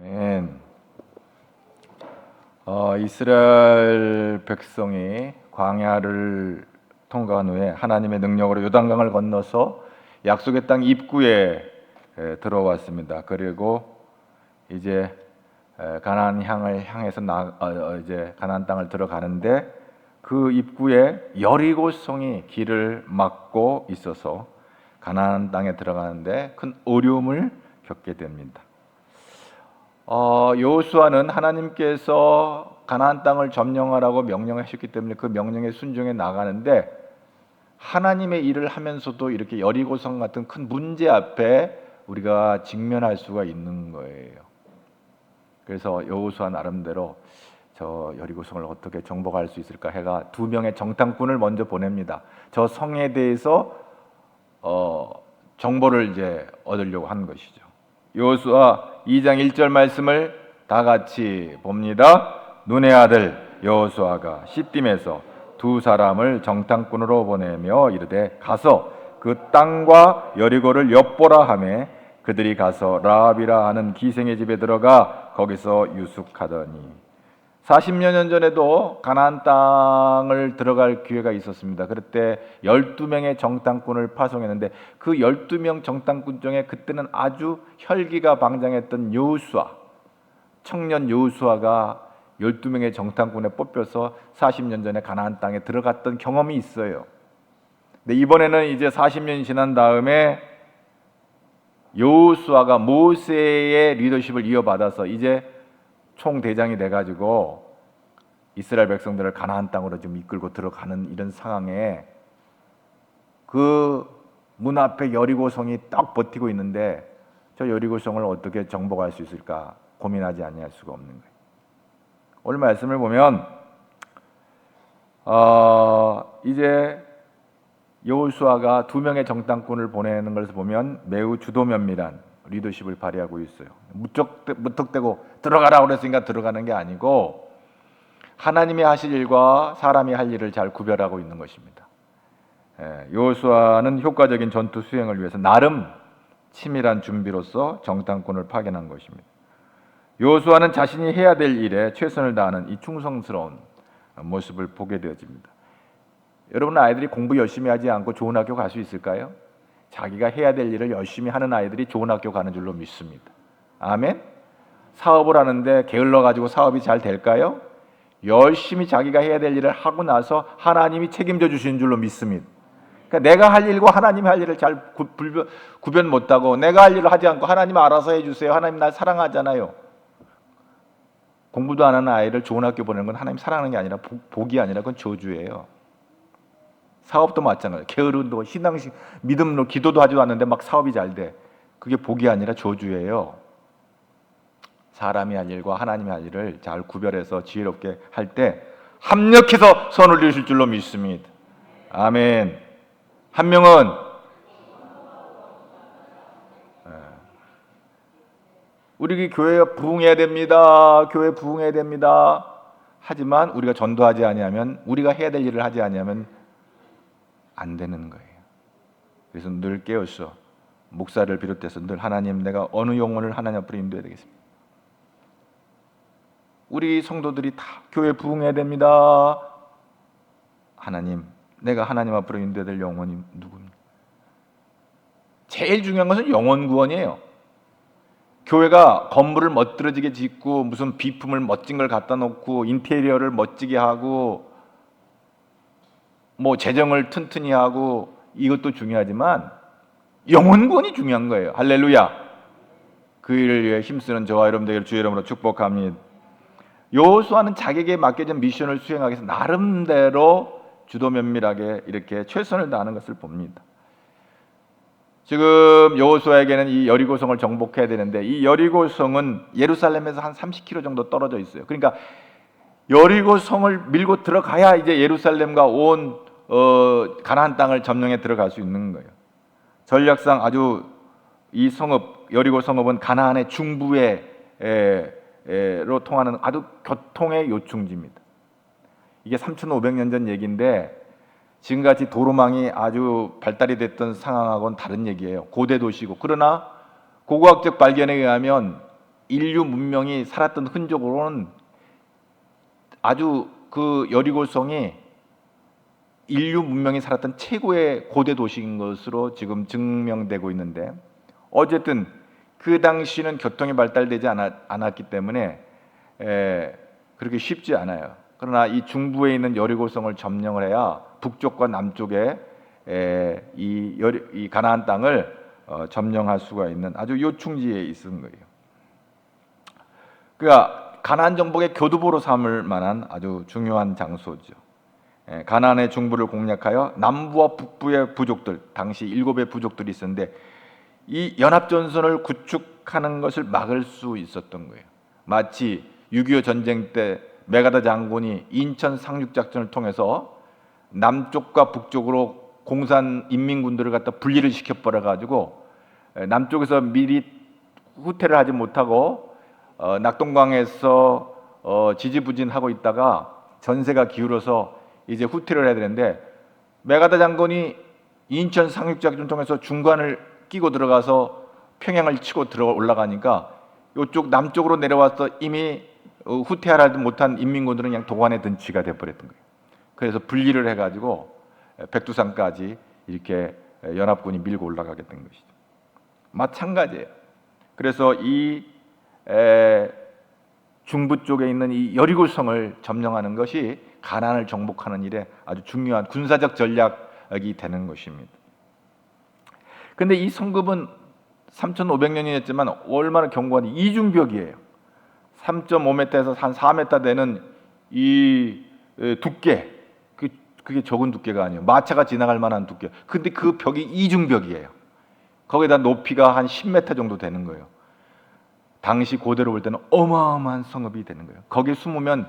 아멘. 이스라엘 백성이 광야를 통과한 후에 하나님의 능력으로 요단강을 건너서 약속의 땅 입구에 들어왔습니다. 그리고 이제 가나안 향을 향해서 이제 가나안 땅을 들어가는데 그 입구에 여리고성이 길을 막고 있어서 가나안 땅에 들어가는데 큰 어려움을 겪게 됩니다. 여호수아는 하나님께서 가나안 땅을 점령하라고 명령하셨기 때문에 그 명령에 순종해 나가는데 하나님의 일을 하면서도 이렇게 여리고성 같은 큰 문제 앞에 우리가 직면할 수가 있는 거예요. 그래서 여호수아 나름대로 저 여리고성을 어떻게 정복할 수 있을까 해가 2명의 정탐꾼을 먼저 보냅니다. 저 성에 대해서 정보를 이제 얻으려고 한 것이죠. 여호수아 2장 1절 말씀을 다 같이 봅니다. 눈의 아들 여호수아가 시딤에서 2사람을 정탐꾼으로 보내며 이르되 가서 그 땅과 여리고를 엿보라 하매 그들이 가서 라합이라 하는 기생의 집에 들어가 거기서 유숙하더니 40여 년 전에도 가나안 땅을 들어갈 기회가 있었습니다. 그때 12명의 정탐꾼을 파송했는데 그 12명 정탐꾼 중에 그때는 아주 혈기가 방장했던 여호수아, 청년 여호수아가 12명의 정탐꾼에 뽑혀서 40년 전에 가나안 땅에 들어갔던 경험이 있어요. 근데 이번에는 이제 40년이 지난 다음에 여호수아가 모세의 리더십을 이어받아서 이제 총대장이 돼가지고 이스라엘 백성들을 가나안 땅으로 좀 이끌고 들어가는 이런 상황에 그 문 앞에 여리고성이 딱 버티고 있는데 저 여리고성을 어떻게 정복할 수 있을까 고민하지 아니할 수가 없는 거예요. 오늘 말씀을 보면 이제 여호수아가 2명의 정탐꾼을 보내는 것을 보면 매우 주도면밀한 리더십을 발휘하고 있어요. 무턱대고 들어가라 그랬으니까 들어가는 게 아니고 하나님이 하실 일과 사람이 할 일을 잘 구별하고 있는 것입니다. 여호수아는 효과적인 전투 수행을 위해서 나름 치밀한 준비로서 정탐꾼을 파견한 것입니다. 여호수아는 자신이 해야 될 일에 최선을 다하는 이 충성스러운 모습을 보게 되어집니다. 여러분 아이들이 공부 열심히 하지 않고 좋은 학교 갈 수 있을까요? 자기가 해야 될 일을 열심히 하는 아이들이 좋은 학교 가는 줄로 믿습니다. 아멘? 사업을 하는데 게을러 가지고 사업이 잘 될까요? 열심히 자기가 해야 될 일을 하고 나서 하나님이 책임져 주시는 줄로 믿습니다. 그러니까 내가 할 일과 하나님이 할 일을 잘 구별 못하고 내가 할 일을 하지 않고 하나님 알아서 해주세요. 하나님 날 사랑하잖아요. 공부도 안 하는 아이를 좋은 학교 보내는 건 하나님 사랑하는 게 아니라 복이 아니라 그건 저주예요. 사업도 마찬가지예요. 게으름도 신앙식 믿음으로 기도도 하지도 않는데 막 사업이 잘 돼. 그게 복이 아니라 저주예요. 사람이 할 일과 하나님이 할 일을 잘 구별해서 지혜롭게 할 때 합력해서 선을 이루실 줄로 믿습니다. 아멘. 한 명은 우리 교회가 부흥해야 됩니다. 교회 부흥해야 됩니다. 하지만 우리가 전도하지 아니하면 우리가 해야 될 일을 하지 아니하면 안 되는 거예요. 그래서 늘 깨어서 목사를 비롯해서 늘 하나님 내가 어느 영혼을 하나님 앞으로 인도해야 되겠습니다. 우리 성도들이 다 교회 부흥해야 됩니다. 하나님 내가 하나님 앞으로 인도해야 될 영혼이 누굽니까? 제일 중요한 것은 영혼 구원이에요. 교회가 건물을 멋들어지게 짓고 무슨 비품을 멋진 걸 갖다 놓고 인테리어를 멋지게 하고 뭐 재정을 튼튼히 하고 이것도 중요하지만 영혼 구원이 중요한 거예요. 할렐루야. 그 일을 위해 힘쓰는 저와 여러분 되기를 주의 이름으로 축복합니다. 여호수아는 자기에게 맡겨진 미션을 수행하기 위해서 나름대로 주도 면밀하게 이렇게 최선을 다하는 것을 봅니다. 지금 여호수아에게는 이 여리고성을 정복해야 되는데 이 여리고성은 예루살렘에서 한 30km 정도 떨어져 있어요. 그러니까 여리고성을 밀고 들어가야 이제 예루살렘과 온 가나안 땅을 점령해 들어갈 수 있는 거예요. 전략상 아주 이 성읍 여리고 성읍은 가나안의 중부로 통하는 아주 교통의 요충지입니다. 이게 3,500년 전 얘기인데 지금같이 도로망이 아주 발달이 됐던 상황하고는 다른 얘기예요. 고대 도시고 그러나 고고학적 발견에 의하면 인류 문명이 살았던 흔적으로는 아주 그 여리고성이 인류 문명이 살았던 최고의 고대 도시인 것으로 지금 증명되고 있는데, 어쨌든 그 당시는 교통이 발달되지 않았기 때문에 그렇게 쉽지 않아요. 그러나 이 중부에 있는 여리고성을 점령을 해야 북쪽과 남쪽에 이 가나안 땅을 점령할 수가 있는 아주 요충지에 있은 거예요. 그러니까 가나안 정복의 교두보로 삼을 만한 아주 중요한 장소죠. 가나안의 중부를 공략하여 남부와 북부의 부족들, 당시 7의 부족들이 있었는데 이 연합전선을 구축하는 것을 막을 수 있었던 거예요. 마치 6.25 전쟁 때 메가다 장군이 인천 상륙작전을 통해서 남쪽과 북쪽으로 공산 인민군들을 갖다 분리를 시켜버려 가지고 남쪽에서 미리 후퇴를 하지 못하고 낙동강에서 지지부진하고 있다가 전세가 기울어서 이제 후퇴를 해야 되는데, 메가다 장군이 인천 상륙작전을 통해서 중간을 끼고 들어가서 평양을 치고 올라가니까 이쪽 남쪽으로 내려와서 이미 후퇴하지 못한 인민군들은 그냥 도관에 든치가 돼버렸던 거예요. 그래서 분리를 해가지고 백두산까지 이렇게 연합군이 밀고 올라가게 된 것이죠. 마찬가지예요. 그래서 이 중부 쪽에 있는 이 여리고성을 점령하는 것이 가나안을 정복하는 일에 아주 중요한 군사적 전략이 되는 것입니다. 그런데 이 성읍은 3,500년이었지만 얼마나 견고한 이중벽이에요. 3.5m에서 한 4m 되는 이 두께, 그게 적은 두께가 아니에요. 마차가 지나갈 만한 두께. 근데 그 벽이 이중벽이에요. 거기다 높이가 한 10m 정도 되는 거예요. 당시 고대로 볼 때는 어마어마한 성읍이 되는 거예요. 거기에 숨으면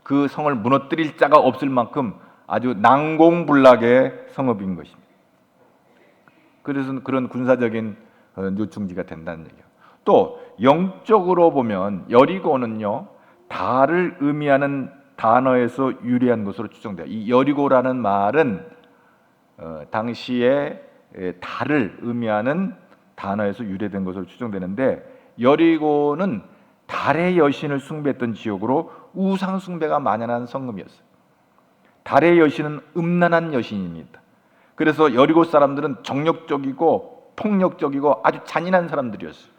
그 성을 무너뜨릴 자가 없을 만큼 아주 난공불락의 성읍인 것입니다. 그래서 그런 군사적인 요충지가 된다는 얘기예요. 또 영적으로 보면 여리고는요, 달을 의미하는 단어에서 유래한 것으로 추정돼요. 이 여리고라는 말은 당시에 달을 의미하는 단어에서 유래된 것으로 추정되는데, 여리고는 달의 여신을 숭배했던 지역으로 우상 숭배가 만연한 성읍이었어요. 달의 여신은 음란한 여신입니다. 그래서 여리고 사람들은 정력적이고 폭력적이고 아주 잔인한 사람들이었어요.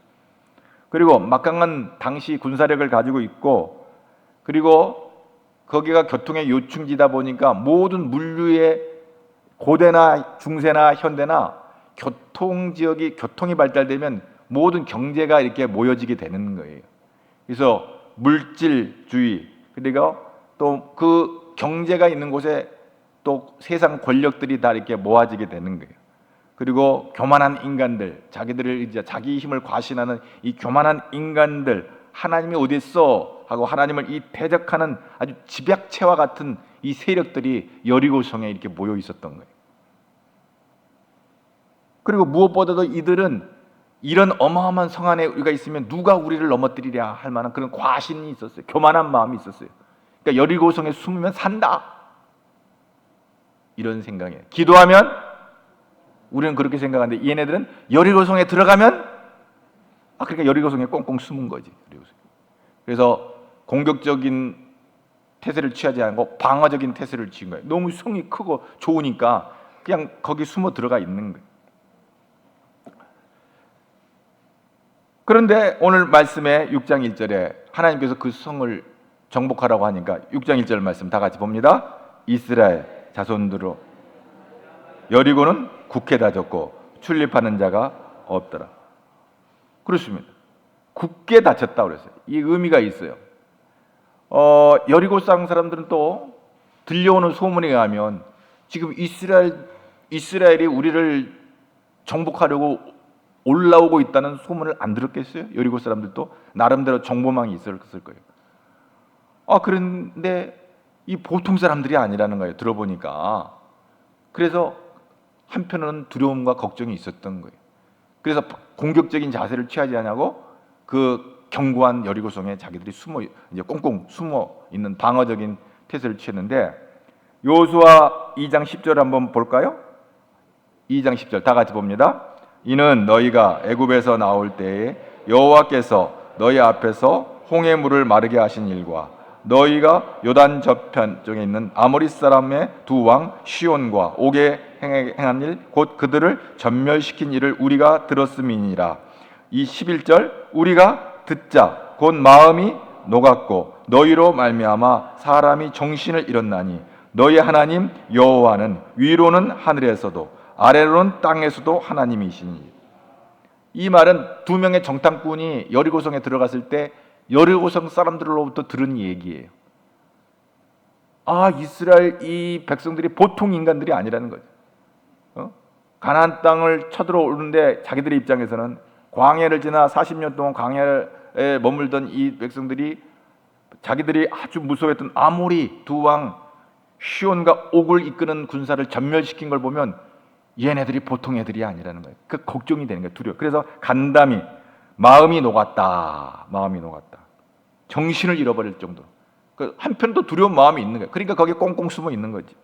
그리고 막강한 당시 군사력을 가지고 있고, 그리고 거기가 교통의 요충지다 보니까 모든 물류의 고대나 중세나 현대나 교통지역이 교통이 발달되면 모든 경제가 이렇게 모여지게 되는 거예요. 그래서 물질주의, 그리고 또 그 경제가 있는 곳에 또 세상 권력들이 다 이렇게 모아지게 되는 거예요. 그리고 교만한 인간들, 자기들을 이제 자기 힘을 과신하는 이 교만한 인간들, 하나님이 어디 있어 하고 하나님을 이 대적하는 아주 집약체와 같은 이 세력들이 여리고성에 이렇게 모여 있었던 거예요. 그리고 무엇보다도 이들은 이런 어마어마한 성 안에 우리가 있으면 누가 우리를 넘어뜨리랴 할 만한 그런 과신이 있었어요. 교만한 마음이 있었어요. 그러니까 여리고성에 숨으면 산다, 이런 생각이에요. 기도하면, 우리는 그렇게 생각하는데 얘네들은 여리고성에 들어가면 그러니까 여리고성에 꽁꽁 숨은 거지. 그래서 공격적인 태세를 취하지 않고 방어적인 태세를 취한 거예요. 너무 성이 크고 좋으니까 그냥 거기 숨어 들어가 있는 거예요. 그런데 오늘 말씀에 6장 1절에 하나님께서 그 성을 정복하라고 하니까 6장 1절 말씀 다 같이 봅니다. 이스라엘 자손들로 여리고는 굳게 다졌고 출입하는 자가 없더라. 그렇습니다. 굳게 닫혔다 그랬어요. 이 의미가 있어요. 여리고 땅 사람들은 또 들려오는 소문에 의하면 지금 이스라엘이 우리를 정복하려고 올라오고 있다는 소문을 안 들었겠어요? 여리고 사람들도 나름대로 정보망이 있었을 거예요. 그런데 이 보통 사람들이 아니라는 거예요. 들어보니까. 그래서 한편으로는 두려움과 걱정이 있었던 거예요. 그래서 공격적인 자세를 취하지 않냐고 그 견고한 여리고성에 자기들이 이제 꽁꽁 숨어 있는 방어적인 태세를 취했는데, 여호수아 2장 10절 한번 볼까요? 2장 10절 다 같이 봅니다. 이는 너희가 애굽에서 나올 때에 여호와께서 너희 앞에서 홍해 물을 마르게 하신 일과 너희가 요단 저편 쪽에 있는 아모리 사람의 두 왕 시온과 옥에 행한 일 곧 그들을 전멸시킨 일을 우리가 들었음이니라. 이 11절 우리가 듣자 곧 마음이 녹았고 너희로 말미암아 사람이 정신을 잃었나니 너희 하나님 여호와는 위로는 하늘에서도 아래로는 땅에서도 하나님이시니. 이 말은 두 명의 정탐꾼이 여리고성에 들어갔을 때 여리고성 사람들로부터 들은 얘기예요. 아, 이스라엘 이 백성들이 보통 인간들이 아니라는 거죠. 가나안 땅을 쳐들어오는데 자기들의 입장에서는 광야를 지나 40년 동안 광야에 머물던 이 백성들이 자기들이 아주 무서워했던 아모리 두 왕 시온과 옥을 이끄는 군사를 전멸시킨 걸 보면 얘네들이 보통 애들이 아니라는 거예요. 그 걱정이 되는 거예요. 두려워. 그래서 간담이 마음이 녹았다. 마음이 녹았다. 정신을 잃어버릴 정도로. 그 한편도 두려운 마음이 있는 거예요. 그러니까 거기에 꽁꽁 숨어 있는 거지.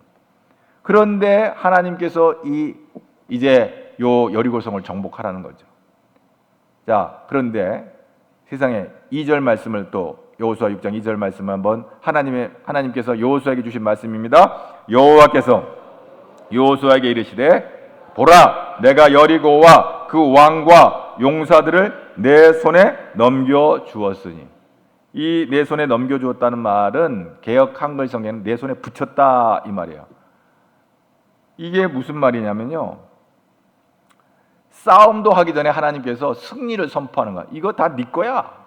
그런데 하나님께서 이제 요 여리고성을 정복하라는 거죠. 자, 그런데 세상에 2절 말씀을 또 여호수아 6장 2절 말씀을 한번 하나님께서 여호수아에게 주신 말씀입니다. 여호와께서 여호수아에게 이르시되 보라, 내가 여리고와 그 왕과 용사들을 내 손에 넘겨 주었으니. 이 내 손에 넘겨 주었다는 말은 개역 한글 성경에는 내 손에 붙였다 이 말이에요. 이게 무슨 말이냐면요, 싸움도 하기 전에 하나님께서 승리를 선포하는 거야. 이거 다 네 거야.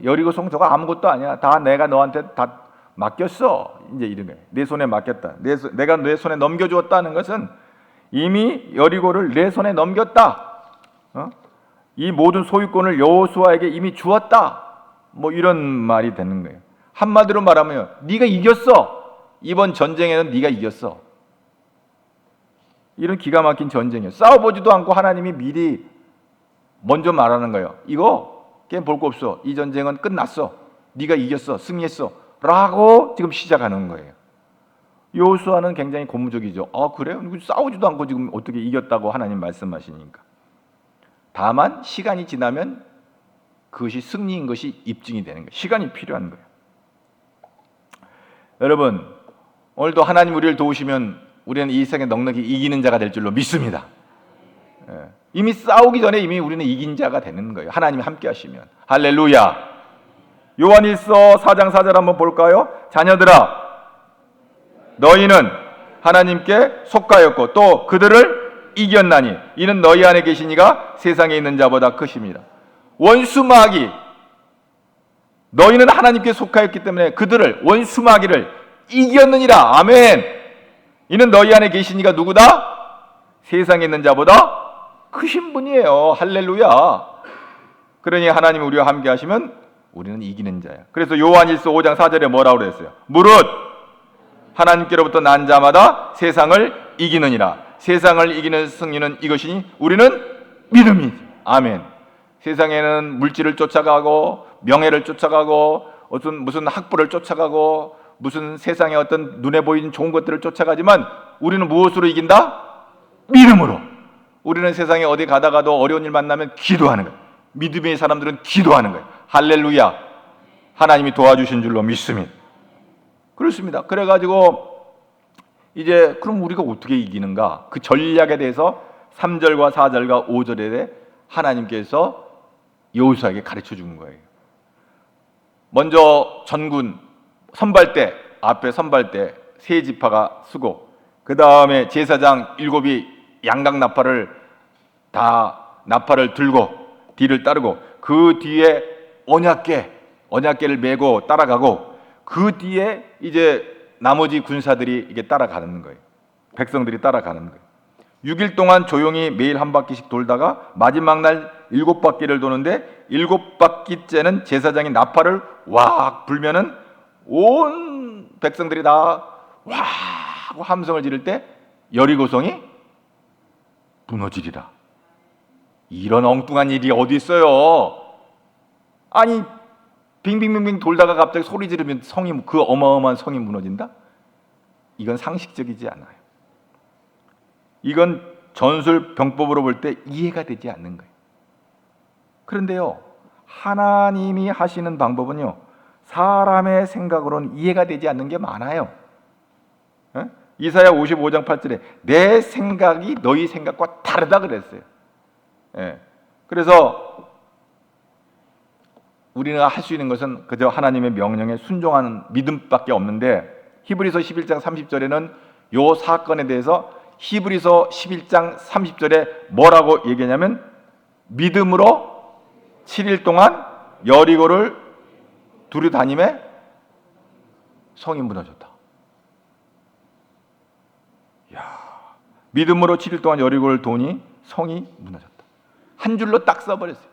여리고성 저거 아무것도 아니야. 다 내가 너한테 다 맡겼어. 이제 이런 거예요. 내 손에 맡겼다. 내가 내 손에 넘겨주었다는 것은 이미 여리고를 내 손에 넘겼다. 이 모든 소유권을 여호수아에게 이미 주었다. 뭐 이런 말이 되는 거예요. 한마디로 말하면 네가 이겼어. 이번 전쟁에는 네가 이겼어. 이런 기가 막힌 전쟁이에요. 싸워보지도 않고 하나님이 미리 먼저 말하는 거예요. 이거 게임 볼 거 없어. 이 전쟁은 끝났어. 네가 이겼어. 승리했어. 라고 지금 시작하는 거예요. 여호수아는 굉장히 고무적이죠. 아, 그래요? 싸우지도 않고 지금 어떻게 이겼다고 하나님 말씀하시니까. 다만 시간이 지나면 그것이 승리인 것이 입증이 되는 거예요. 시간이 필요한 거예요. 여러분, 오늘도 하나님 우리를 도우시면 우리는 이 세상에 넉넉히 이기는 자가 될 줄로 믿습니다. 이미 싸우기 전에 이미 우리는 이긴 자가 되는 거예요. 하나님이 함께 하시면. 할렐루야. 요한일서 4장 4절 한번 볼까요? 자녀들아, 너희는 하나님께 속하였고 또 그들을 이겼나니 이는 너희 안에 계신 이가 세상에 있는 자보다 크십니다. 원수 마귀, 너희는 하나님께 속하였기 때문에 그들을, 원수 마귀를 이겼느니라. 아멘. 이는 너희 안에 계신 이가 누구다? 세상에 있는 자보다 크신 분이에요. 할렐루야. 그러니 하나님이 우리와 함께 하시면 우리는 이기는 자야. 그래서 요한일서 5장 4절에 뭐라고 그랬어요? 무릇 하나님께로부터 난 자마다 세상을 이기느니라. 세상을 이기는 승리는 이것이니 우리는 믿음이지. 아멘. 세상에는 물질을 쫓아가고 명예를 쫓아가고 무슨 학부를 쫓아가고 무슨 세상의 어떤 눈에 보이는 좋은 것들을 쫓아가지만 우리는 무엇으로 이긴다? 믿음으로. 우리는 세상에 어디 가다가도 어려운 일 만나면 기도하는 거예요. 믿음의 사람들은 기도하는 거예요. 할렐루야. 하나님이 도와주신 줄로 믿습니다. 그렇습니다. 그래가지고 이제 그럼 우리가 어떻게 이기는가? 그 전략에 대해서 3절과 4절과 5절에 하나님께서 여호수아에게 가르쳐 준 거예요. 먼저 전군 선발대, 앞에 선발대 세 지파가 서고, 그 다음에 제사장 7이 양각 나팔을 들고 뒤를 따르고, 그 뒤에 언약궤를 메고 따라가고, 그 뒤에 이제 나머지 군사들이 이게 따라가는 거예요. 백성들이 따라가는 거예요. 6일 동안 조용히 매일 한 바퀴씩 돌다가 마지막 날 7바퀴를 도는데 7바퀴째는 제사장이 나팔을 왁 불면은 온 백성들이 다 와 하고 함성을 지를 때 여리고성이 무너지리라. 이런 엉뚱한 일이 어디 있어요? 아니 빙빙빙빙 돌다가 갑자기 소리 지르면 그 어마어마한 성이 무너진다? 이건 상식적이지 않아요. 이건 전술 병법으로 볼 때 이해가 되지 않는 거예요. 그런데요, 하나님이 하시는 방법은요, 사람의 생각으로는 이해가 되지 않는 게 많아요. 이사야 55장 8절에 내 생각이 너희 생각과 다르다 그랬어요. 그래서 우리가 할 수 있는 것은 그저 하나님의 명령에 순종하는 믿음밖에 없는데, 히브리서 11장 30절에는 요 사건에 대해서 히브리서 11장 30절에 뭐라고 얘기하냐면, 믿음으로 7일 동안 여리고를 두루다니며 성이 무너졌다. 믿음으로 7일 동안 여리고를 도니 성이 무너졌다. 한 줄로 딱 써버렸어요.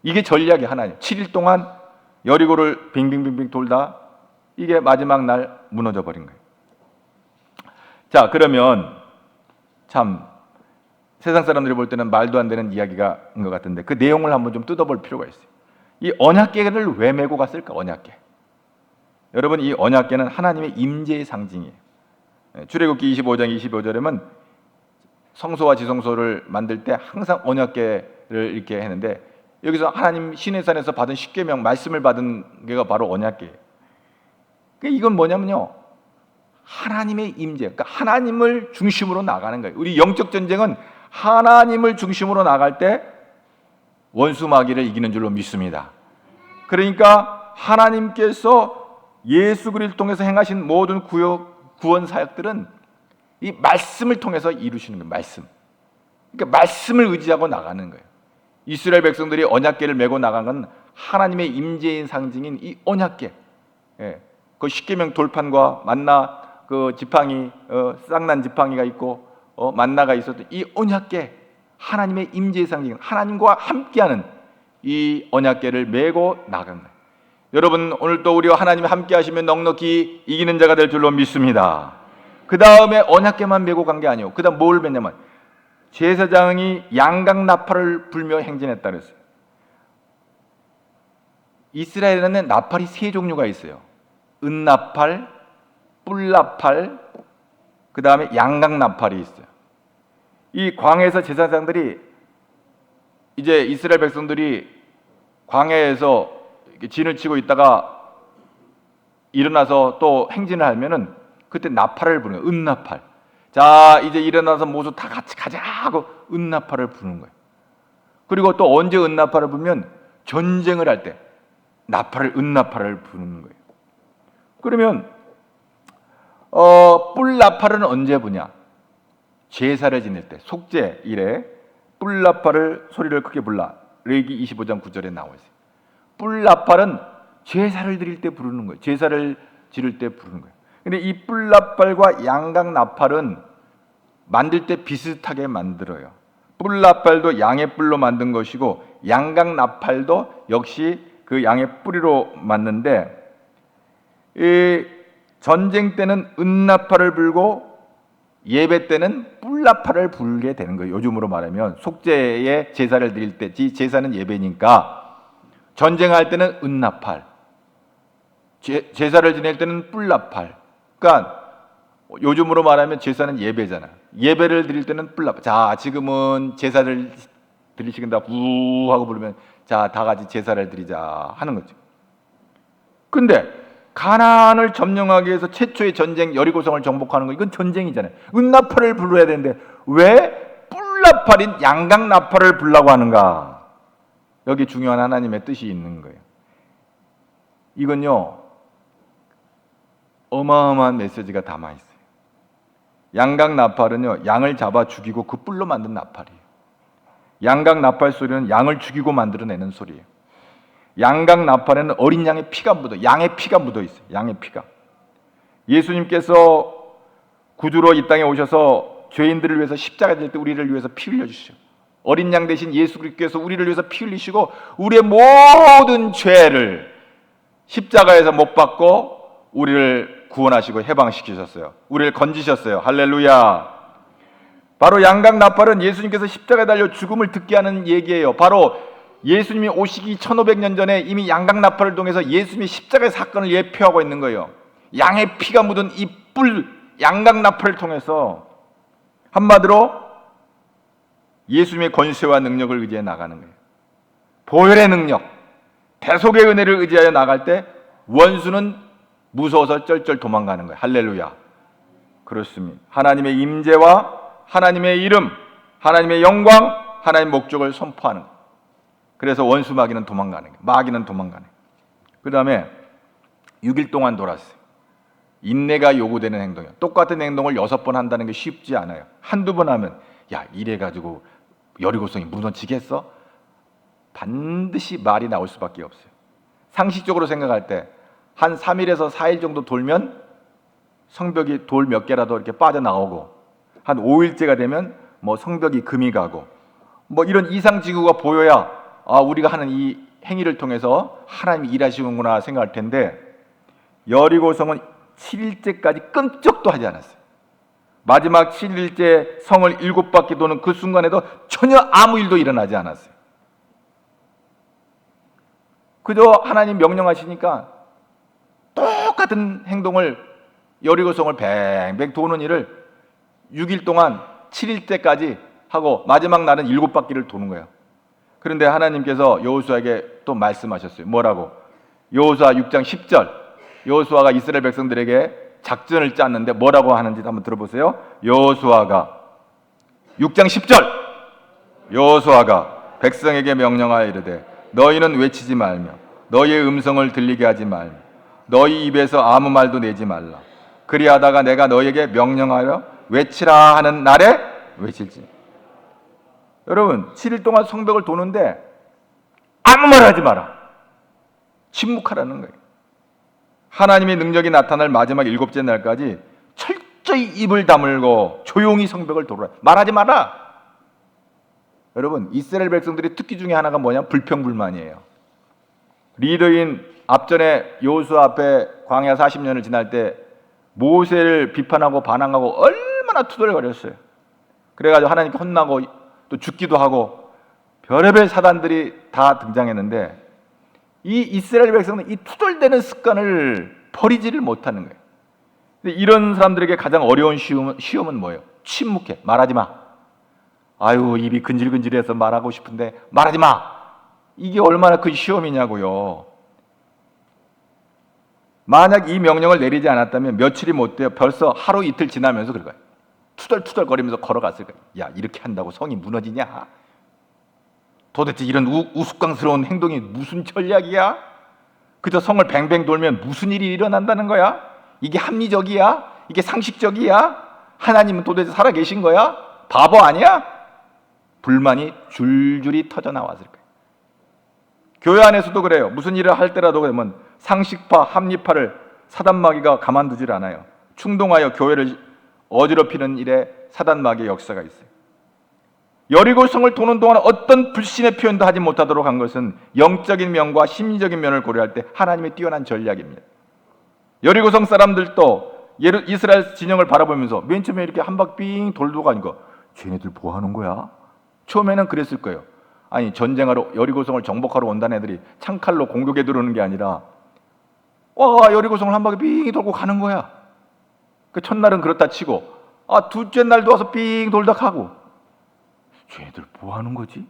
이게 전략이 하나예요. 7일 동안 여리고를 빙빙빙빙 돌다 이게 마지막 날 무너져 버린 거예요. 자, 그러면 참 세상 사람들이 볼 때는 말도 안 되는 이야기가 인 것 같은데 그 내용을 한번 좀 뜯어볼 필요가 있어요. 이 언약궤를 왜 메고 갔을까? 언약궤. 여러분, 이 언약궤는 하나님의 임재의 상징이에요. 출애굽기 25장 25절에는 성소와 지성소를 만들 때 항상 언약궤를 이렇게 했는데, 여기서 하나님 시내산에서 받은 십계명 말씀을 받은 게가 바로 언약궤예요. 이건 뭐냐면요, 하나님의 임재, 그러니까 하나님을 중심으로 나가는 거예요. 우리 영적 전쟁은 하나님을 중심으로 나갈 때 원수 마귀를 이기는 줄로 믿습니다. 그러니까 하나님께서 예수 그리스도를 통해서 행하신 모든 구원 사역들은 이 말씀을 통해서 이루시는 거예요. 말씀. 그러니까 말씀을 의지하고 나가는 거예요. 이스라엘 백성들이 언약궤를 메고 나간 건 하나님의 임재인 상징인 이 언약궤. 그 십계명 돌판과 만나 그 지팡이, 쌍난 지팡이가 있고 만나가 있었던 이 언약궤, 하나님의 임재의 상징, 하나님과 함께하는 이 언약궤를 메고 나간 거예요. 여러분, 오늘도 우리와 하나님이 함께 하시면 넉넉히 이기는 자가 될 줄로 믿습니다. 그 다음에 언약궤만 메고 간 게 아니에요. 그 다음 뭘 맸냐면 제사장이 양각 나팔을 불며 행진했다 그랬어요. 이스라엘에는 나팔이 세 종류가 있어요. 은나팔, 뿔나팔, 그 다음에 양각 나팔이 있어요. 이 광야에서 제사장들이, 이제 이스라엘 백성들이 광야에서 진을 치고 있다가 일어나서 또 행진을 하면은 그때 나팔을 부르는 거예요. 은나팔. 자, 이제 일어나서 모두 다 같이 가자 하고 은나팔을 부르는 거예요. 그리고 또 언제 은나팔을 부르면 전쟁을 할 때 은나팔을 부르는 거예요. 그러면 뿔나팔은 언제 부냐? 제사를 지낼 때, 속죄일에 뿔나팔을 소리를 크게 불라. 레위기 25장 9절에 나와 있어요. 뿔나팔은 제사를 드릴 때 부르는 거예요. 제사를 지를 때 부르는 거예요. 근데 이 뿔나팔과 양각 나팔은 만들 때 비슷하게 만들어요. 뿔나팔도 양의 뿔로 만든 것이고 양각 나팔도 역시 그 양의 뿌리로 만드는데, 이 전쟁 때는 은나팔을 불고 예배 때는 뿔나팔을 불게 되는 거예요. 요즘으로 말하면 속죄에 제사를 드릴 때, 제사는 예배니까 전쟁할 때는 은나팔, 제사를 지낼 때는 뿔나팔. 그러니까 요즘으로 말하면 제사는 예배잖아. 예배를 드릴 때는 뿔나팔. 자, 지금은 제사를 드릴 시간이다. 부 하고 부르면 자, 다 같이 제사를 드리자 하는 거죠. 근데 가나안을 점령하기 위해서 최초의 전쟁 여리고성을 정복하는 거, 이건 전쟁이잖아요. 은나팔을 불러야 되는데 왜 뿔나팔인 양각 나팔을 불라고 하는가? 여기 중요한 하나님의 뜻이 있는 거예요. 이건요, 어마어마한 메시지가 담아 있어요. 양각 나팔은요, 양을 잡아 죽이고 그 뿔로 만든 나팔이에요. 양각 나팔 소리는 양을 죽이고 만들어내는 소리예요. 양각 나팔에는 어린 양의 피가 묻어 있어요. 양의 피가. 예수님께서 구주로 이 땅에 오셔서 죄인들을 위해서 십자가 질 때 우리를 위해서 피 흘려 주시죠. 어린 양 대신 예수 그리스도께서 우리를 위해서 피 흘리시고 우리의 모든 죄를 십자가에서 못 박고 우리를 구원하시고 해방시키셨어요. 우리를 건지셨어요. 할렐루야. 바로 양각 나팔은 예수님께서 십자가에 달려 죽음을 듣게 하는 얘기예요. 바로 예수님이 오시기 1500년 전에 이미 양각 나팔을 통해서 예수님이 십자가의 사건을 예표하고 있는 거예요. 양의 피가 묻은 이 양각 나팔을 통해서 한마디로 예수님의 권세와 능력을 의지해 나가는 거예요. 보혈의 능력, 대속의 은혜를 의지하여 나갈 때 원수는 무서워서 쩔쩔 도망가는 거예요. 할렐루야. 그렇습니다. 하나님의 임재와 하나님의 이름, 하나님의 영광, 하나님의 목적을 선포하는 거예요. 그래서 원수 마귀는 도망가는 거예요. 마귀는 도망가는 거예요. 그 다음에 6일 동안 돌았어요. 인내가 요구되는 행동이에요. 똑같은 행동을 6번 한다는 게 쉽지 않아요. 한두 번 하면 야 이래가지고 여리고성이 무너지겠어? 반드시 말이 나올 수밖에 없어요. 상식적으로 생각할 때 한 3일에서 4일 정도 돌면 성벽이 돌 몇 개라도 이렇게 빠져나오고, 한 5일째가 되면 뭐 성벽이 금이 가고, 뭐 이런 이상징후가 보여야 우리가 하는 이 행위를 통해서 하나님이 일하시는구나 생각할 텐데, 여리고성은 7일째까지 끔찍도 하지 않았어요. 마지막 7일째 성을 7바퀴 도는 그 순간에도 전혀 아무 일도 일어나지 않았어요. 그저 하나님 명령하시니까 똑같은 행동을, 여리고성을 뱅뱅 도는 일을 6일 동안 7일째까지 하고 마지막 날은 7바퀴를 도는 거예요. 그런데 하나님께서 여호수아에게 또 말씀하셨어요. 뭐라고? 여호수아 6장 10절. 여호수아가 이스라엘 백성들에게 작전을 짰는데 뭐라고 하는지 한번 들어보세요. 여호수아가 6장 10절. 여호수아가 백성에게 명령하여 이르되 너희는 외치지 말며 너희의 음성을 들리게 하지 말며 너희 입에서 아무 말도 내지 말라. 그리하다가 내가 너희에게 명령하여 외치라 하는 날에 외칠지. 여러분 7일 동안 성벽을 도는데 아무 말 하지 마라. 침묵하라는 거예요. 하나님의 능력이 나타날 마지막 7째 날까지 철저히 입을 다물고 조용히 성벽을 돌아라. 말하지 마라. 여러분 이스라엘 백성들의 특기 중에 하나가 뭐냐? 불평불만이에요. 리더인 앞전에 여호수아 앞에 광야 40년을 지날 때 모세를 비판하고 반항하고 얼마나 투덜거렸어요. 그래가지고 하나님께 혼나고 또 죽기도 하고 별의별 사단들이 다 등장했는데, 이 이스라엘 백성은 이 투덜대는 습관을 버리지를 못하는 거예요. 근데 이런 사람들에게 가장 어려운 시험은 뭐예요? 침묵해. 말하지 마. 아유 입이 근질근질해서 말하고 싶은데 말하지 마. 이게 얼마나 큰 시험이냐고요. 만약 이 명령을 내리지 않았다면 며칠이 못 돼요. 벌써 하루 이틀 지나면서 그럴 거예요. 투덜투덜거리면서 걸어갔을 거예요. 야 이렇게 한다고 성이 무너지냐? 도대체 이런 우스꽝스러운 행동이 무슨 전략이야? 그저 성을 뱅뱅 돌면 무슨 일이 일어난다는 거야? 이게 합리적이야? 이게 상식적이야? 하나님은 도대체 살아계신 거야? 바보 아니야? 불만이 줄줄이 터져나왔을 거예요. 교회 안에서도 그래요. 무슨 일을 할 때라도 그러면 상식파, 합리파를 사단마귀가 가만두질 않아요. 충동하여 교회를 어지럽히는 일에 사단마귀의 역사가 있어요. 여리고성을 도는 동안 어떤 불신의 표현도 하지 못하도록 한 것은 영적인 면과 심리적인 면을 고려할 때 하나님의 뛰어난 전략입니다. 여리고성 사람들도 이스라엘 진영을 바라보면서 맨 처음에 이렇게 한 바퀴 삥 돌고 가니까 쟤네들 뭐 하는 거야? 처음에는 그랬을 거예요. 아니 전쟁하러 여리고성을 정복하러 온다는 애들이 창칼로 공격에 들어오는 게 아니라 여리고성을 한 바퀴 삥 돌고 가는 거야. 그 첫날은 그렇다 치고 둘째 날도 와서 삥 돌다 가고, 쟤네들 뭐 하는 거지?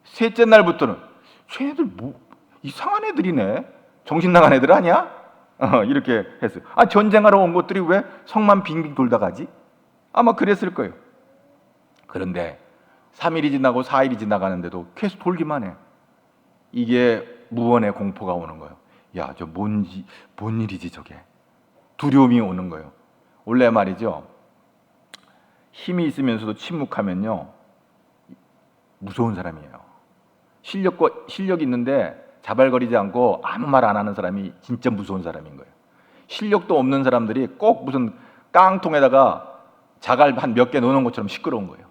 셋째 날부터는 쟤네들 뭐 이상한 애들이네. 정신 나간 애들 아니야? 이렇게 했어요. 전쟁하러 온 것들이 왜 성만 빙빙 돌다 가지? 아마 그랬을 거예요. 그런데 3일이 지나고 4일이 지나가는데도 계속 돌기만 해. 이게 무언의 공포가 오는 거예요. 야, 저 뭔 일이지 저게? 두려움이 오는 거예요. 원래 말이죠. 힘이 있으면서도 침묵하면요. 무서운 사람이에요. 실력이 있는데 자발거리지 않고 아무 말 안 하는 사람이 진짜 무서운 사람인 거예요. 실력도 없는 사람들이 꼭 무슨 깡통에다가 자갈 한 몇 개 넣는 것처럼 시끄러운 거예요.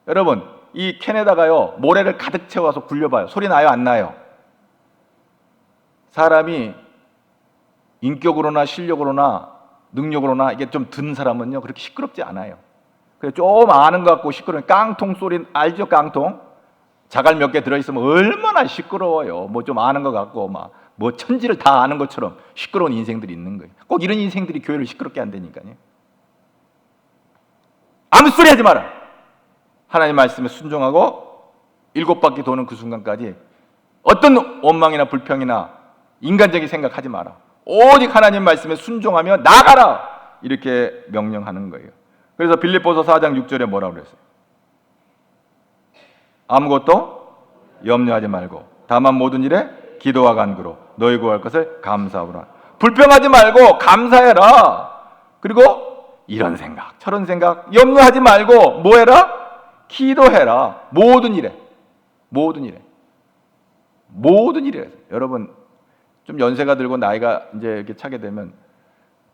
여러분, 이 캔에다가요 모래를 가득 채워서 굴려봐요. 소리 나요, 안 나요? 사람이 인격으로나 실력으로나 능력으로나 이게 좀 든 사람은요 그렇게 시끄럽지 않아요. 그래 좀 아는 것 같고 시끄러운 깡통 소리 알죠? 깡통 자갈 몇 개 들어있으면 얼마나 시끄러워요. 뭐 좀 아는 것 같고 뭐 천지를 다 아는 것처럼 시끄러운 인생들이 있는 거예요. 꼭 이런 인생들이 교회를 시끄럽게 한다니까요. 아무 소리 하지 마라. 하나님 말씀에 순종하고 7바퀴 도는 그 순간까지 어떤 원망이나 불평이나 인간적인 생각하지 마라. 오직 하나님 말씀에 순종하며 나가라. 이렇게 명령하는 거예요. 그래서 빌립보서 4장 6절에 뭐라고 그랬어요? 아무것도 염려하지 말고 다만 모든 일에 기도와 간구로 너희 구할 것을 감사하라. 불평하지 말고 감사해라. 그리고 이런 생각 저런 생각 염려하지 말고 뭐 해라? 기도해라. 모든 일에 여러분 좀 연세가 들고 나이가 이제 이렇게 차게 되면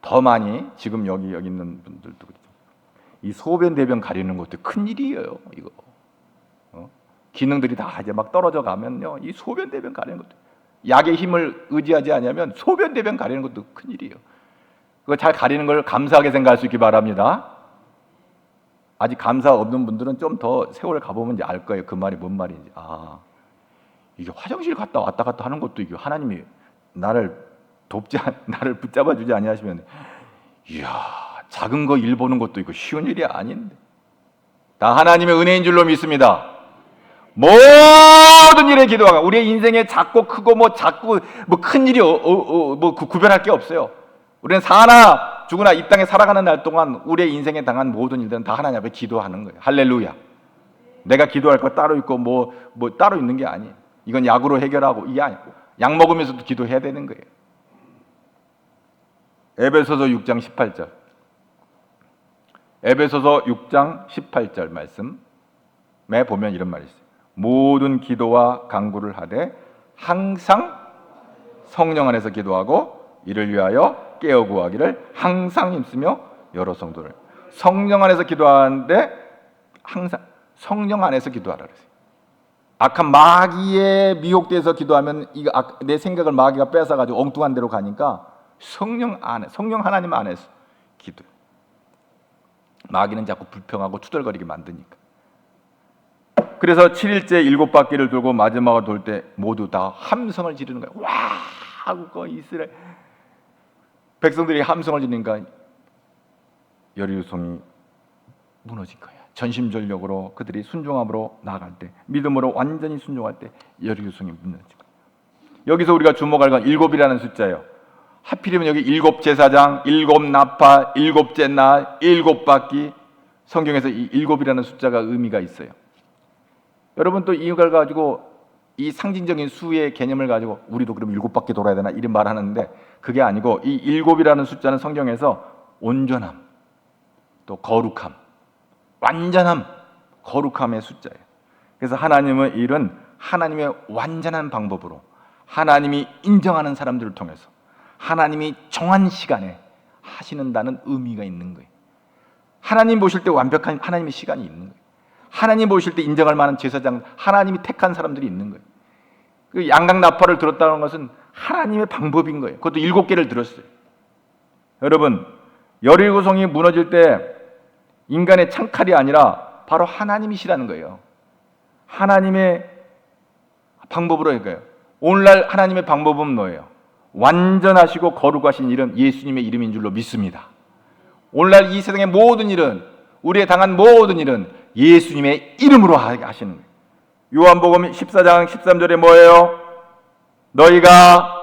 더 많이 지금 여기 있는 분들도 그렇죠. 이 소변 대변 가리는 것도 큰 일이에요. 이거 기능들이 다 이제 막 떨어져 가면요, 이 소변 대변 가리는 것도 약의 힘을 의지하지 않으면 소변 대변 가리는 것도 큰 일이에요. 그거 잘 가리는 걸 감사하게 생각할 수 있기 바랍니다. 아직 감사 없는 분들은 좀 더 세월 가보면 이제 알 거예요. 그 말이 뭔 말인지. 아, 이게 화장실 갔다 왔다 갔다 하는 것도 이게 하나님이 나를 붙잡아 주지 아니하시면, 이야, 작은 거 일 보는 것도 이거 쉬운 일이 아닌데. 다 하나님의 은혜인 줄로 믿습니다. 모든 일에 기도하가. 우리의 인생에 작고 크고 작고 큰 일이 구별할 게 없어요. 우리는 사나 죽으나 이 땅에 살아가는 날 동안 우리의 인생에 당한 모든 일들은 다 하나님 앞에 기도하는 거예요. 할렐루야. 내가 기도할 거 따로 있고 뭐 따로 있는 게 아니에요. 이건 약으로 해결하고 이게 아니고 약 먹으면서도 기도해야 되는 거예요. 에베소서 6장 18절. 에베소서 6장 18절 말씀에 보면 이런 말이 있어요. 모든 기도와 간구를 하되 항상 성령 안에서 기도하고 이를 위하여 깨어 구하기를 항상 힘쓰며 여러 성도를. 성령 안에서 기도하는데 항상 성령 안에서 기도하라 그랬어요. 악한 마귀에 미혹돼서 기도하면 이거 내 생각을 마귀가 뺏어가지고 엉뚱한 데로 가니까 성령 하나님 안에서 기도. 마귀는 자꾸 불평하고 투덜거리게 만드니까. 그래서 7일째 7바퀴를 돌고 마지막으로 돌 때 모두 다 함성을 지르는 거예요. 와 하고 이스라엘 백성들이 함성을 지르니까 여리고성이 무너진 거예요. 전심전력으로 그들이 순종함으로 나아갈 때, 믿음으로 완전히 순종할 때 여리고성이 무너진 거예요. 여기서 우리가 주목할 건 7이라는 숫자예요. 하필이면 여기 7 제사장, 7 나팔, 7째 날, 7바퀴. 성경에서 이 7이라는 숫자가 의미가 있어요. 여러분 또 이걸 가지고 이 상징적인 수의 개념을 가지고 우리도 그럼 7바퀴 돌아야 되나 이런 말 하는데, 그게 아니고 이 7이라는 숫자는 성경에서 온전함, 또 거룩함, 완전함, 거룩함의 숫자예요. 그래서 하나님의 일은 하나님의 완전한 방법으로 하나님이 인정하는 사람들을 통해서 하나님이 정한 시간에 하시는다는 의미가 있는 거예요. 하나님 보실 때 완벽한 하나님의 시간이 있는 거예요. 하나님 보실 때 인정할 만한 제사장, 하나님이 택한 사람들이 있는 거예요. 그 양각 나팔을 들었다는 것은 하나님의 방법인 거예요. 그것도 7개를 들었어요. 여러분, 여리고성이 무너질 때 인간의 창칼이 아니라 바로 하나님이시라는 거예요. 하나님의 방법으로 할까요? 오늘날 하나님의 방법은 뭐예요? 완전하시고 거룩하신 이름, 예수님의 이름인 줄로 믿습니다. 오늘날 이 세상의 모든 일은, 우리의 당한 모든 일은 예수님의 이름으로 하시는 거예요. 요한복음 14장 13절에 뭐예요? 너희가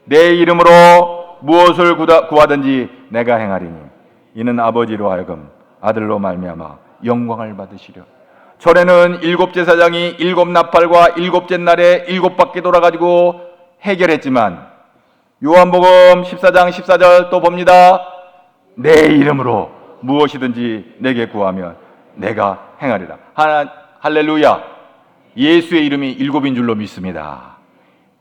내 이름으로 무엇을 구하든지 내가 행하리니 이는 아버지로 하여금 아들로 말미암아 영광을 받으시려. 전에는 7 제사장이 7 나팔과 7째 날에 7바퀴 돌아가지고 해결했지만 요한복음 14장 14절 또 봅니다. 내 이름으로 무엇이든지 내게 구하면 내가 행하리라. 할렐루야. 예수의 이름이 7인 줄로 믿습니다.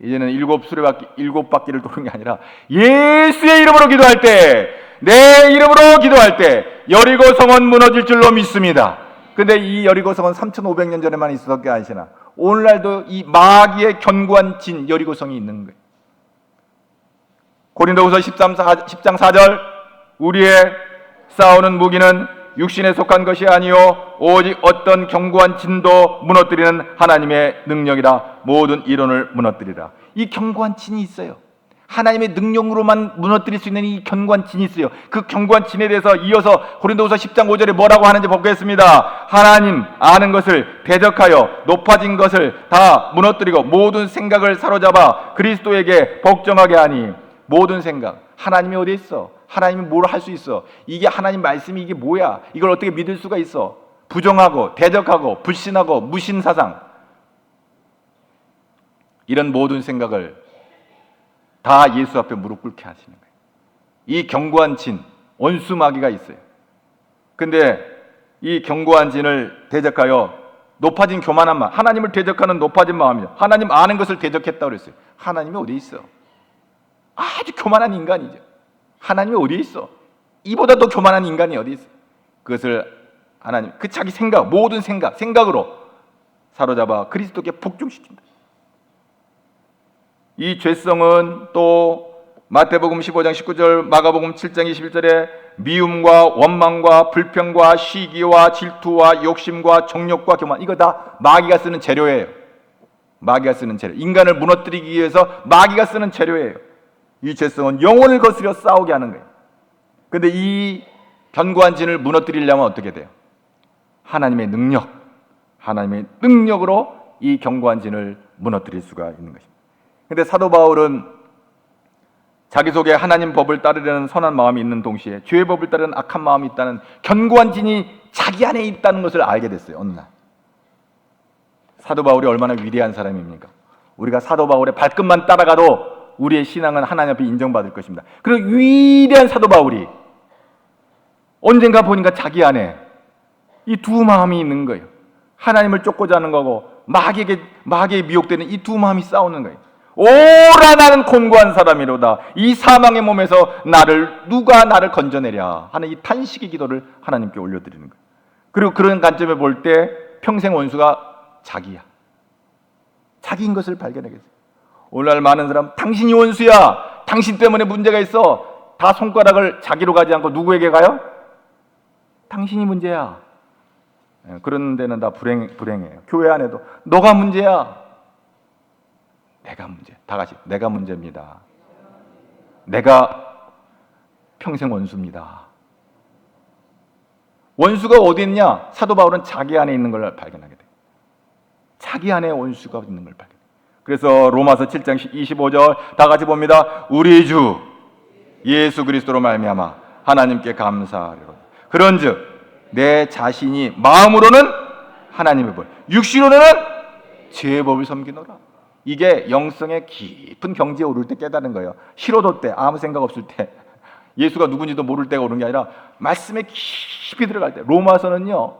이제는 7바퀴를 도는 게 아니라 예수의 이름으로 기도할 때, 내 이름으로 기도할 때 여리고성은 무너질 줄로 믿습니다. 근데 이 여리고성은 3,500년 전에만 있었던 게 아니시나 오늘날도 이 마귀의 견고한 진 여리고성이 있는 거예요. 고린도후서 10장 4절 우리의 싸우는 무기는 육신에 속한 것이 아니요 오직 어떤 견고한 진도 무너뜨리는 하나님의 능력이라 모든 이론을 무너뜨리라. 이 견고한 진이 있어요. 하나님의 능력으로만 무너뜨릴 수 있는 이 견고한 진이 있어요. 그 견고한 진에 대해서 이어서 고린도후서 10장 5절에 뭐라고 하는지 보겠습니다. 하나님 아는 것을 대적하여 높아진 것을 다 무너뜨리고 모든 생각을 사로잡아 그리스도에게 복종하게 하니. 모든 생각, 하나님이 어디 있어? 하나님이 뭘 할 수 있어? 이게 하나님 말씀이 이게 뭐야? 이걸 어떻게 믿을 수가 있어? 부정하고 대적하고 불신하고 무신사상, 이런 모든 생각을 다 예수 앞에 무릎 꿇게 하시는 거예요. 이 견고한 진, 원수 마귀가 있어요. 근데 이 견고한 진을 대적하여 높아진 교만한 마음, 하나님을 대적하는 높아진 마음이죠. 하나님 아는 것을 대적했다고 그랬어요. 하나님이 어디 있어? 아주 교만한 인간이죠. 하나님이 어디 있어? 이보다 더 교만한 인간이 어디 있어? 그것을 하나님, 그 자기 생각, 모든 생각으로 사로잡아 그리스도께 복종시킨다. 이 죄성은 또 마태복음 15장 19절, 마가복음 7장 21절에 미움과 원망과 불평과 시기와 질투와 욕심과 정욕과 교만, 이거 다 마귀가 쓰는 재료예요. 마귀가 쓰는 재료, 인간을 무너뜨리기 위해서 마귀가 쓰는 재료예요. 이 죄성은 영혼을 거스려 싸우게 하는 거예요. 그런데 이 견고한 진을 무너뜨리려면 어떻게 돼요? 하나님의 능력으로 이 견고한 진을 무너뜨릴 수가 있는 것입니다. 그런데 사도 바울은 자기 속에 하나님 법을 따르려는 선한 마음이 있는 동시에 죄의 법을 따르는 악한 마음이 있다는 견고한 진이 자기 안에 있다는 것을 알게 됐어요. 어느 날 사도 바울이 얼마나 위대한 사람입니까? 우리가 사도 바울의 발끝만 따라가도 우리의 신앙은 하나님 앞에 인정받을 것입니다. 그리고 위대한 사도 바울이 언젠가 보니까 자기 안에 이 두 마음이 있는 거예요. 하나님을 쫓고자 하는 거고 마귀에게 미혹되는 이 두 마음이 싸우는 거예요. 오라 나는 곤고한 사람이로다. 이 사망의 몸에서 누가 나를 건져내랴 하는 이 탄식의 기도를 하나님께 올려드리는 거예요. 그리고 그런 관점에 볼 때 평생 원수가 자기야. 자기인 것을 발견하겠어요. 오늘날 많은 사람, 당신이 원수야, 당신 때문에 문제가 있어, 다 손가락을 자기로 가지 않고 누구에게 가요? 당신이 문제야. 그런 데는 다 불행해요. 교회 안에도 너가 문제야, 내가 문제. 다 같이 내가 문제입니다. 내가 평생 원수입니다. 원수가 어디 있냐? 사도 바울은 자기 안에 있는 걸 발견하게 돼요. 자기 안에 원수가 있는 걸 발견해요. 그래서 로마서 7장 25절 다 같이 봅니다. 우리 주 예수 그리스도로 말미암아 하나님께 감사하리로다. 그런즉 내 자신이 마음으로는 하나님의 법, 육신으로는 죄의 법을 섬기노라. 이게 영성의 깊은 경지에 오를 때 깨달은 거예요. 싫어도 때, 아무 생각 없을 때, 예수가 누군지도 모를 때가 오는 게 아니라 말씀에 깊이 들어갈 때. 로마서는요,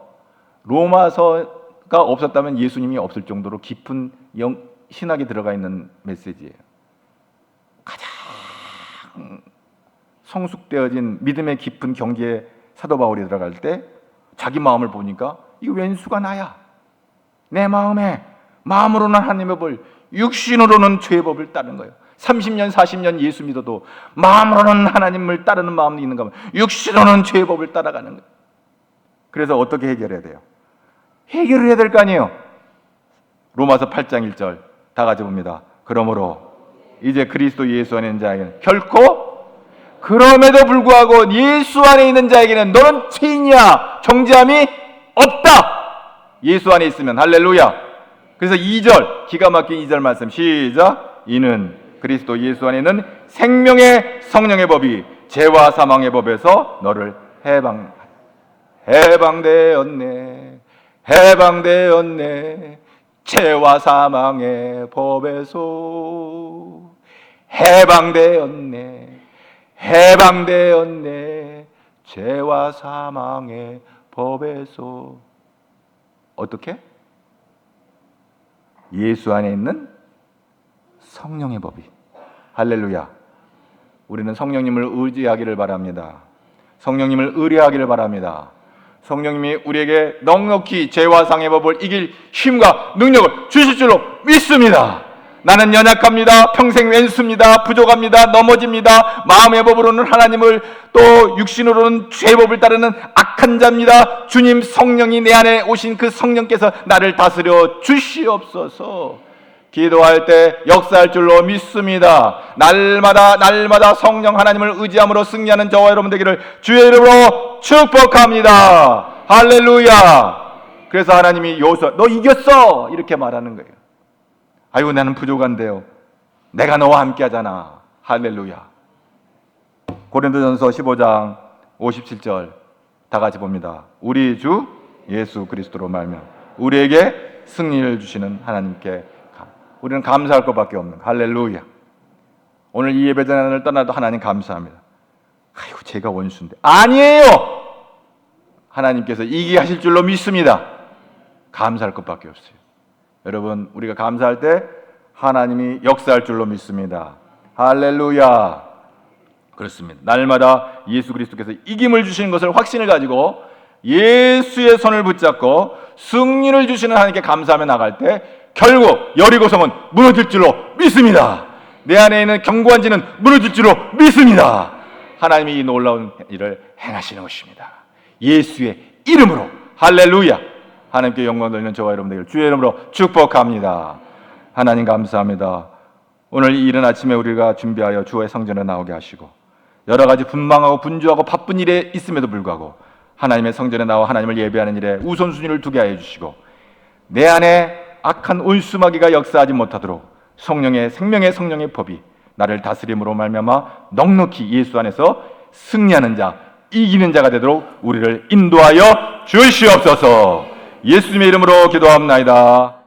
로마서가 없었다면 예수님이 없을 정도로 깊은 신학이 들어가 있는 메시지예요. 가장 성숙되어진 믿음의 깊은 경지에 사도 바울이 들어갈 때 자기 마음을 보니까 이거 왼수가 나야. 내 마음으로는 하나님의 법, 육신으로는 죄의 법을 따르는 거예요. 30년 40년 예수 믿어도 마음으로는 하나님을 따르는 마음이 있는가 하면 육신으로는 죄의 법을 따라가는 거예요. 그래서 어떻게 해결해야 돼요? 해결을 해야 될 거 아니에요. 로마서 8장 1절 다 같이 봅니다. 그러므로 이제 그리스도 예수 안에 있는 자에게는 결코, 그럼에도 불구하고 예수 안에 있는 자에게는 너는 죄인이야 정죄함이 없다. 예수 안에 있으면. 할렐루야. 그래서 2절, 기가 막힌 2절 말씀 시작. 이는 그리스도 예수 안에 있는 생명의 성령의 법이 죄와 사망의 법에서 너를 해방되었네. 죄와 사망의 법에서 해방되었네. 죄와 사망의 법에서. 어떻게? 예수 안에 있는 성령의 법이. 할렐루야. 우리는 성령님을 의지하기를 바랍니다. 성령님을 의뢰하기를 바랍니다. 성령님이 우리에게 넉넉히 죄와 사망의 법을 이길 힘과 능력을 주실 줄로 믿습니다. 나는 연약합니다. 평생 왼수입니다. 부족합니다. 넘어집니다. 마음의 법으로는 하나님을, 또 육신으로는 죄의 법을 따르는 악한 자입니다. 주님 성령이 내 안에 오신 그 성령께서 나를 다스려 주시옵소서. 기도할 때 역사할 줄로 믿습니다. 날마다 성령 하나님을 의지함으로 승리하는 저와 여러분 되기를 주의 이름으로 축복합니다. 할렐루야. 그래서 하나님이 여호수아 너 이겼어 이렇게 말하는 거예요. 아이고 나는 부족한데요. 내가 너와 함께 하잖아. 할렐루야. 고린도전서 15장 57절 다 같이 봅니다. 우리 주 예수 그리스도로 말미암아 우리에게 승리를 주시는 하나님께 우리는 감사할 것밖에 없는 거예요. 할렐루야. 오늘 이 예배 전을 떠나도 하나님 감사합니다. 아이고 제가 원수인데 아니에요. 하나님께서 이기게 하실 줄로 믿습니다. 감사할 것밖에 없어요. 여러분 우리가 감사할 때 하나님이 역사할 줄로 믿습니다. 할렐루야. 그렇습니다. 날마다 예수 그리스도께서 이김을 주시는 것을 확신을 가지고 예수의 손을 붙잡고 승리를 주시는 하나님께 감사하며 나갈 때 결국 여리고성은 무너질 줄로 믿습니다. 내 안에 있는 견고한 지는 무너질 줄로 믿습니다. 하나님이 이 놀라운 일을 행하시는 것입니다. 예수의 이름으로 할렐루야. 하나님께 영광 돌리는 저와 여러분들 주의 이름으로 축복합니다. 하나님 감사합니다. 오늘 이 이른 아침에 우리가 준비하여 주의 성전에 나오게 하시고 여러 가지 분망하고 분주하고 바쁜 일에 있음에도 불구하고 하나님의 성전에 나와 하나님을 예배하는 일에 우선순위를 두게 하여 주시고 내 안에 악한 온수마귀가 역사하지 못하도록 성령의 생명의 성령의 법이 나를 다스림으로 말미암아 넉넉히 예수 안에서 승리하는 자, 이기는 자가 되도록 우리를 인도하여 주시옵소서. 예수님의 이름으로 기도합나이다.